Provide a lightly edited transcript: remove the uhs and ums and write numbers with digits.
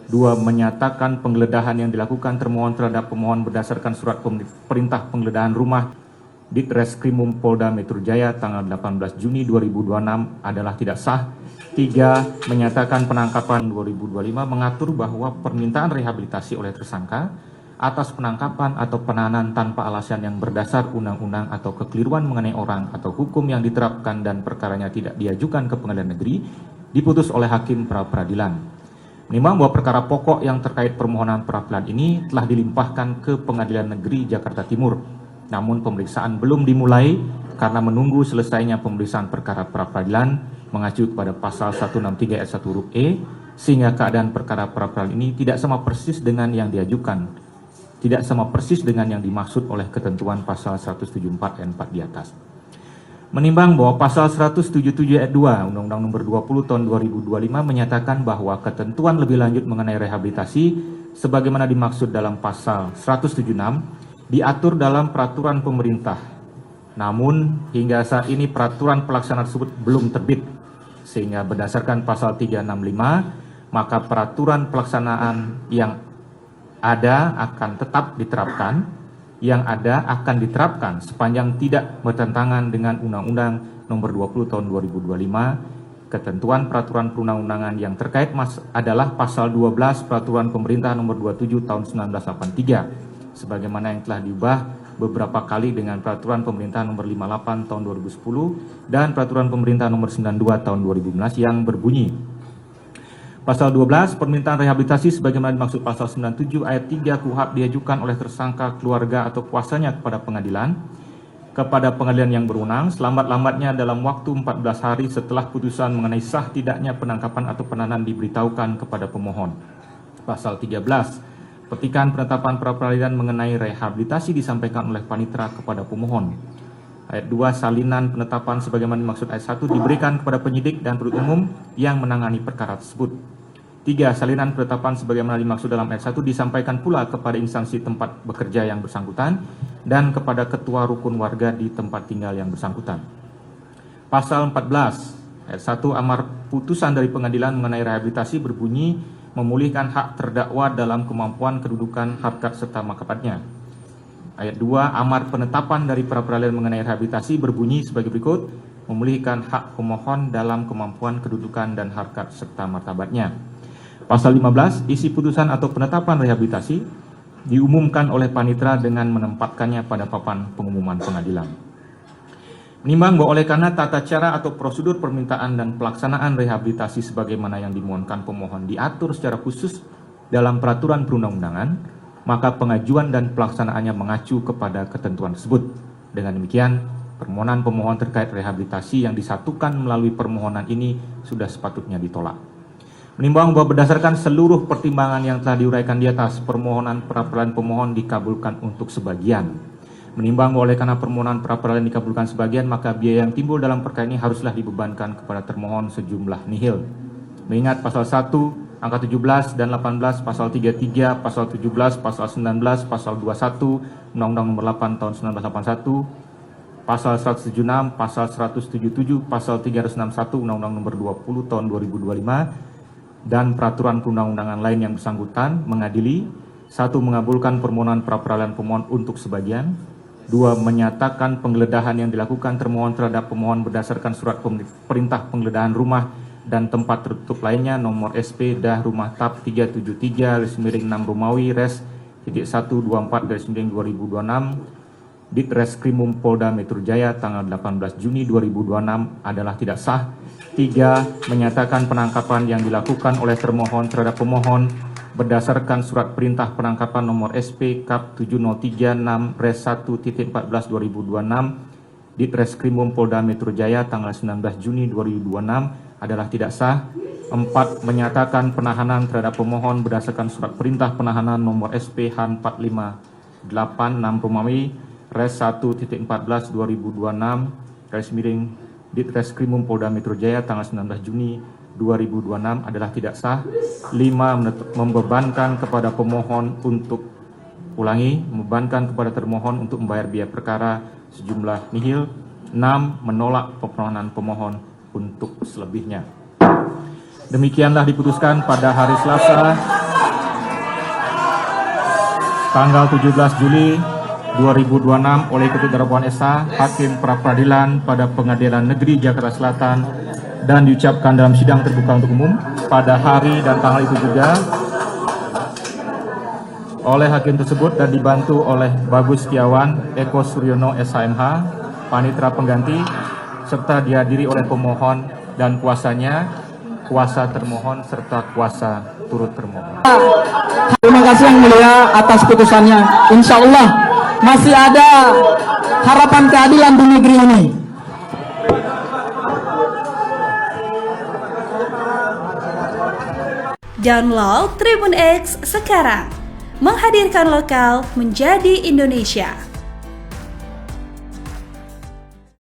2. Menyatakan penggeledahan yang dilakukan termohon terhadap pemohon berdasarkan surat perintah penggeledahan rumah Ditreskrimum Polda Metro Jaya tanggal 18 Juni 2026 adalah tidak sah. 3. Menyatakan penangkapan 2025 mengatur bahwa permintaan rehabilitasi oleh tersangka atas penangkapan atau penahanan tanpa alasan yang berdasar undang-undang atau kekeliruan mengenai orang atau hukum yang diterapkan dan perkaranya tidak diajukan ke pengadilan negeri diputus oleh hakim pra-peradilan. Menimbang bahwa perkara pokok yang terkait permohonan pra-peradilan ini telah dilimpahkan ke Pengadilan Negeri Jakarta Timur. Namun pemeriksaan belum dimulai karena menunggu selesainya pemeriksaan perkara pra-peradilan mengacu kepada pasal 163 ayat 1 huruf E, sehingga keadaan perkara pra-peradilan ini tidak sama persis dengan yang diajukan, tidak sama persis dengan yang dimaksud oleh ketentuan pasal 174 ayat 4 di atas. Menimbang bahwa pasal 177 ayat 2 Undang-Undang Nomor 20 Tahun 2025 menyatakan bahwa ketentuan lebih lanjut mengenai rehabilitasi sebagaimana dimaksud dalam pasal 176 diatur dalam peraturan pemerintah. Namun hingga saat ini peraturan pelaksana tersebut belum terbit, sehingga berdasarkan pasal 365 maka peraturan pelaksanaan yang ada akan tetap diterapkan, sepanjang tidak bertentangan dengan Undang-Undang Nomor 20 Tahun 2025. Ketentuan peraturan perundang-undangan yang terkait adalah pasal 12 Peraturan Pemerintah Nomor 27 Tahun 1983, sebagaimana yang telah diubah beberapa kali dengan Peraturan Pemerintah Nomor 58 Tahun 2010 dan Peraturan Pemerintah Nomor 92 Tahun 2015 yang berbunyi: Pasal 12, permintaan rehabilitasi sebagaimana dimaksud pasal 97 ayat 3 KUHP diajukan oleh tersangka, keluarga atau kuasanya kepada pengadilan yang berwenang selambat-lambatnya dalam waktu 14 hari setelah putusan mengenai sah tidaknya penangkapan atau penahanan diberitahukan kepada pemohon. Pasal 13, petikan penetapan pra-peradilan mengenai rehabilitasi disampaikan oleh panitera kepada pemohon. Ayat 2, salinan penetapan sebagaimana dimaksud ayat 1 diberikan kepada penyidik dan penuntut umum yang menangani perkara tersebut. 3. Salinan penetapan sebagaimana dimaksud dalam ayat 1 disampaikan pula kepada instansi tempat bekerja yang bersangkutan dan kepada ketua rukun warga di tempat tinggal yang bersangkutan. Pasal 14, ayat 1 amar putusan dari pengadilan mengenai rehabilitasi berbunyi memulihkan hak terdakwa dalam kemampuan kedudukan, harkat serta martabatnya. Ayat 2 amar penetapan dari pra-peradilan mengenai rehabilitasi berbunyi sebagai berikut: memulihkan hak pemohon dalam kemampuan kedudukan dan harkat serta martabatnya. Pasal 15, isi putusan atau penetapan rehabilitasi diumumkan oleh panitera dengan menempatkannya pada papan pengumuman pengadilan. Menimbang bahwa oleh karena tata cara atau prosedur permintaan dan pelaksanaan rehabilitasi sebagaimana yang dimohonkan pemohon diatur secara khusus dalam peraturan perundang-undangan, maka pengajuan dan pelaksanaannya mengacu kepada ketentuan tersebut. Dengan demikian, permohonan pemohon terkait rehabilitasi yang disatukan melalui permohonan ini sudah sepatutnya ditolak. Menimbang bahwa berdasarkan seluruh pertimbangan yang telah diuraikan di atas, permohonan pra-peradilan pemohon dikabulkan untuk sebagian. Menimbang bahwa oleh karena permohonan pra-peradilan dikabulkan sebagian, maka biaya yang timbul dalam perkara ini haruslah dibebankan kepada termohon sejumlah nihil. Mengingat pasal 1, angka 17 dan 18, pasal 33, pasal 17, pasal 19, pasal 21, Undang-Undang Nomor 8 Tahun 1981, pasal 176, pasal 177, pasal 361 Undang-Undang Nomor 20 Tahun 2025, dan peraturan perundang-undangan lain yang bersangkutan mengadili: 1. Mengabulkan permohonan pra-peradilan pemohon untuk sebagian. 2. Menyatakan penggeledahan yang dilakukan termohon terhadap pemohon berdasarkan surat perintah penggeledahan rumah dan tempat tertutup lainnya nomor SP dah rumah TAP 373/6 Romawi Res .124/2026 Ditreskrimum Polda Metro Jaya tanggal 18 Juni 2026 adalah tidak sah. 3. Menyatakan penangkapan yang dilakukan oleh termohon terhadap pemohon berdasarkan surat perintah penangkapan nomor SP Kap 7036 Res 1.14/2026 Ditreskrimum Polda Metro Jaya tanggal 19 Juni 2026 adalah tidak sah. 4. Menyatakan penahanan terhadap pemohon berdasarkan surat perintah penahanan nomor SP Han 458 6 Romawi Res 1.14/2026 Ditreskrimum Polda Metro Jaya tanggal 19 Juni 2026 adalah tidak sah. 5. Membebankan kepada pemohon untuk membebankan kepada termohon untuk membayar biaya perkara sejumlah nihil. 6. Menolak permohonan pemohon untuk selebihnya. Demikianlah diputuskan pada hari Selasa tanggal 17 Juli 2026 oleh Ketua Darmawan SH, Hakim Pra-Peradilan pada Pengadilan Negeri Jakarta Selatan, dan diucapkan dalam sidang terbuka untuk umum pada hari dan tanggal itu juga oleh hakim tersebut dan dibantu oleh Bagus Setiawan, Eko Suryono SHMH, panitera pengganti, serta dihadiri oleh pemohon dan kuasanya, kuasa termohon serta kuasa turut termohon. Terima kasih Yang Mulia atas putusannya. Insya Allah masih ada harapan keadilan di negeri ini. Download Tribun X sekarang, menghadirkan lokal menjadi Indonesia.